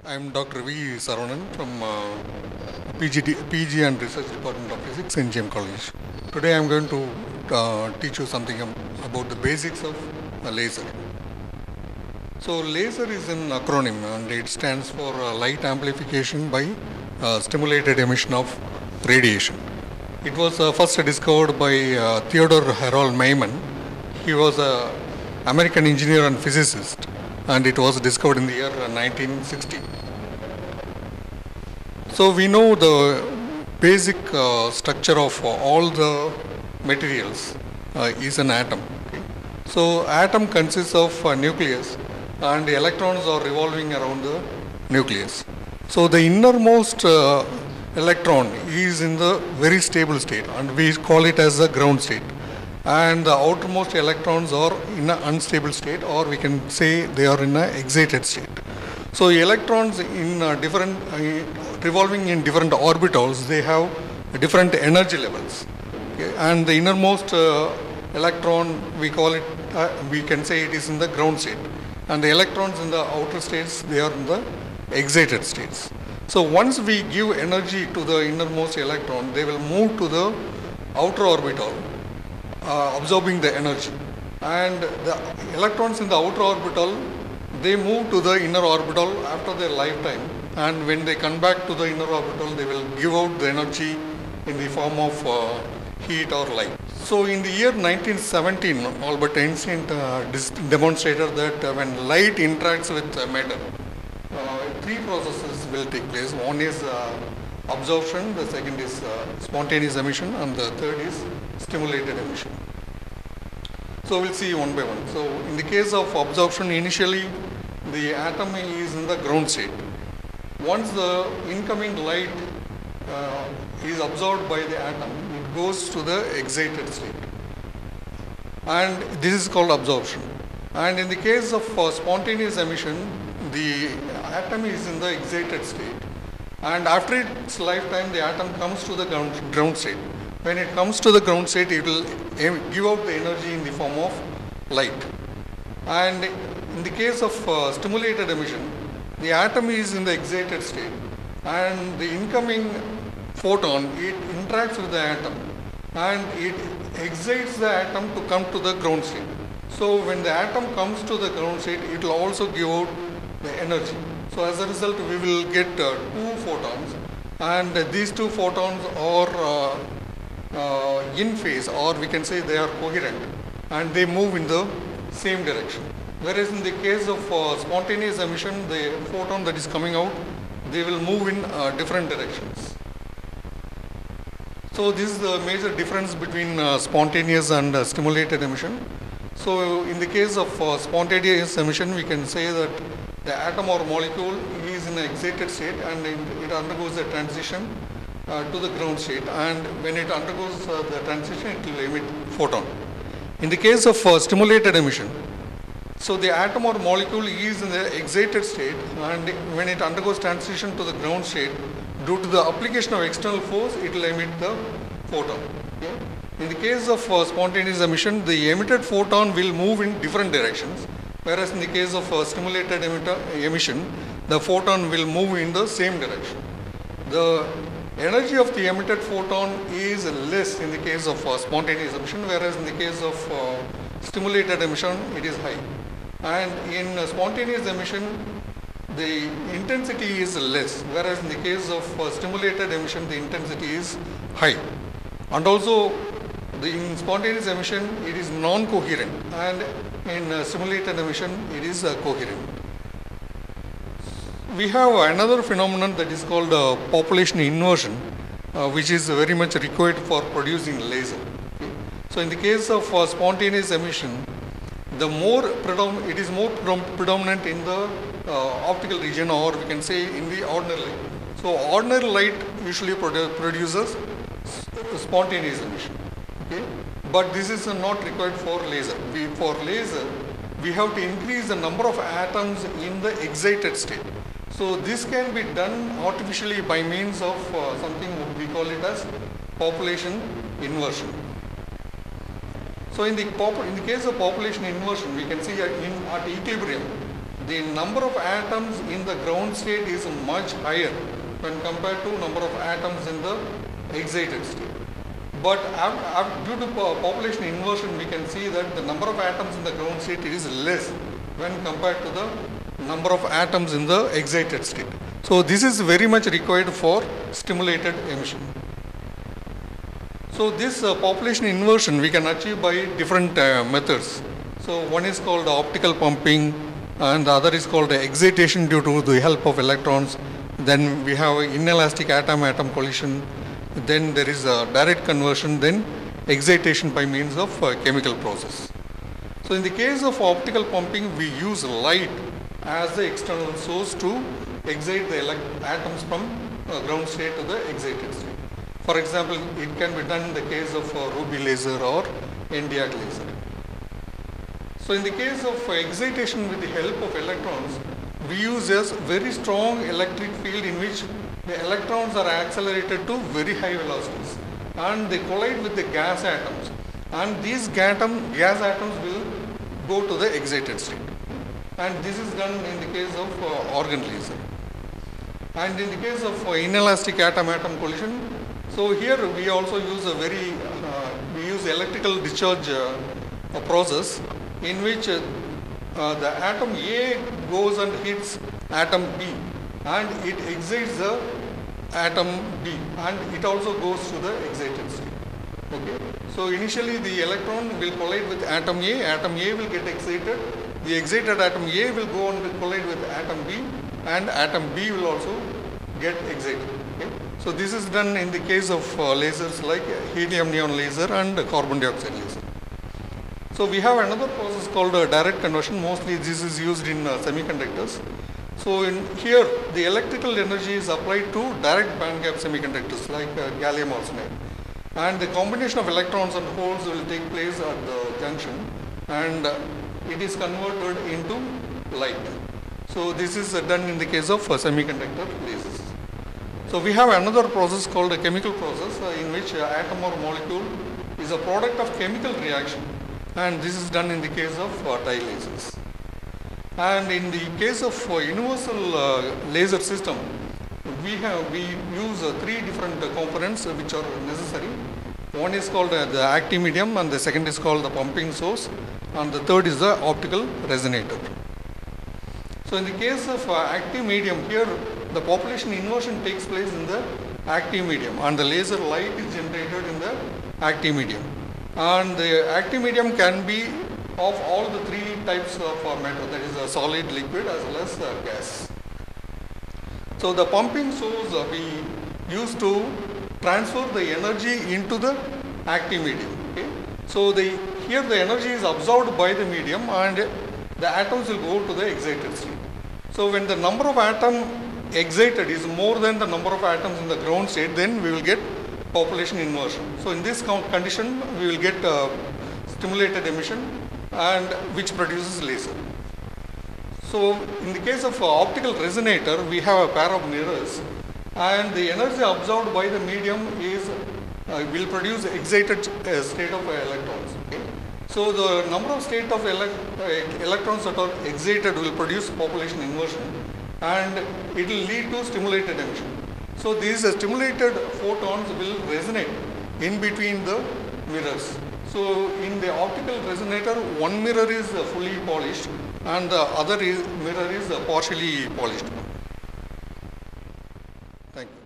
I'm Dr. V. Saravanan from PG and Research Department of Physics in GM College. Today I'm going to teach you something about the basics of a laser. So laser is an acronym and it stands for light amplification by stimulated emission of radiation. It was first discovered by Theodore Harold Maiman. He was an American engineer and physicist, and it was discovered in the year 1960. So we know the basic structure of all the materials is an atom. Okay? So atom consists of a nucleus and the electrons are revolving around the nucleus. So the innermost electron is in the very stable state and we call it as the ground state. And the outermost electrons are in an unstable state, or we can say they are in an excited state. So electrons in revolving in different orbitals, they have different energy levels. Okay? And the innermost electron, we call it, we can say it is in the ground state. And the electrons in the outer states, they are in the excited states. So once we give energy to the innermost electron, they will move to the outer orbital, absorbing the energy. And the electrons in the outer orbital, they move to the inner orbital after their lifetime. And when they come back to the inner orbital, they will give out the energy in the form of heat or light. So in the year 1917, Albert Einstein demonstrated that when light interacts with matter, three processes will take place. One is absorption, the second is spontaneous emission, and the third is stimulated emission. So we'll see one by one. So in the case of absorption, initially the atom is in the ground state. Once the incoming light is absorbed by the atom, it goes to the excited state. And this is called absorption. And in the case of spontaneous emission, the atom is in the excited state. And after its lifetime, the atom comes to the ground state. When it comes to the ground state, it will give out the energy in the form of light. And in the case of stimulated emission, the atom is in the excited state and the incoming photon, it interacts with the atom and it excites the atom to come to the ground state. So when the atom comes to the ground state, it will also give out the energy. So as a result, we will get two photons, and these two photons are in phase, or we can say they are coherent, and they move in the same direction. Whereas in the case of spontaneous emission, the photon that is coming out, they will move in different directions. So this is the major difference between spontaneous and stimulated emission. So in the case of spontaneous emission, we can say that the atom or molecule is in an excited state and it undergoes a transition to the ground state, and when it undergoes the transition, it will emit photon. In the case of stimulated emission, so the atom or molecule is in the excited state, and when it undergoes transition to the ground state, due to the application of external force, it will emit the photon. Okay? In the case of spontaneous emission, the emitted photon will move in different directions, whereas in the case of stimulated emission, the photon will move in the same direction. The energy of the emitted photon is less in the case of spontaneous emission, whereas in the case of stimulated emission, it is high. And in spontaneous emission, the intensity is less, whereas in the case of stimulated emission, the intensity is high. And also, in spontaneous emission, it is non-coherent, and in stimulated emission, it is coherent. We have another phenomenon that is called population inversion, which is very much required for producing laser. Okay? So in the case of spontaneous emission, it is more predominant in the optical region, or we can say in the ordinary light. So ordinary light usually produces spontaneous emission. Okay? But this is not required for laser. For laser, we have to increase the number of atoms in the excited state. So this can be done artificially by means of something we call it as population inversion. So in the case of population inversion, we can see at equilibrium, the number of atoms in the ground state is much higher when compared to number of atoms in the excited state. But due to population inversion, we can see that the number of atoms in the ground state is less when compared to the number of atoms in the excited state. So this is very much required for stimulated emission. So this population inversion we can achieve by different methods. So one is called optical pumping, and the other is called excitation due to the help of electrons. Then we have inelastic atom-atom collision. Then there is a direct conversion, then excitation by means of chemical process. So in the case of optical pumping, we use light as the external source to excite the atoms from ground state to the excited state. For example, it can be done in the case of ruby laser or Nd:YAG laser. So in the case of excitation with the help of electrons, we use a very strong electric field in which the electrons are accelerated to very high velocities and they collide with the gas atoms, and these gas atoms will go to the excited state, and this is done in the case of organ laser. And in the case of inelastic atom-atom collision, so here we also use we use electrical discharge process in which the atom A goes and hits atom B and it excites the atom B and it also goes to the excited state. Okay. So initially the electron will collide with atom A will get excited, the excited atom A will go and collide with atom B and atom B will also get excited. Okay. So this is done in the case of lasers like helium neon laser and carbon dioxide laser. So we have another process called direct conversion. Mostly this is used in semiconductors. So in here the electrical energy is applied to direct band gap semiconductors like gallium arsenide, and the combination of electrons and holes will take place at the junction and it is converted into light. So this is done in the case of semiconductor lasers. So we have another process called a chemical process in which atom or molecule is a product of chemical reaction, and this is done in the case of dye lasers. And in the case of universal laser system, we use three different components which are necessary. One is called the active medium, and the second is called the pumping source, and the third is the optical resonator. So in the case of active medium, here the population inversion takes place in the active medium and the laser light is generated in the active medium. And the active medium can be of all the three types of matter, that is a solid, liquid as well as gas. So the pumping source we use to transfer the energy into the active medium. Okay? So here the energy is absorbed by the medium and the atoms will go to the excited state. So when the number of atoms excited is more than the number of atoms in the ground state, then we will get population inversion. So in this condition we will get stimulated emission and which produces laser. So in the case of optical resonator, we have a pair of mirrors, and the energy absorbed by the medium is will produce excited state of electrons. Okay? So the number of state of electrons that are excited will produce population inversion, and it will lead to stimulated emission. So these stimulated photons will resonate in between the mirrors. So in the optical resonator, one mirror is fully polished and the other mirror is partially polished. Thank you.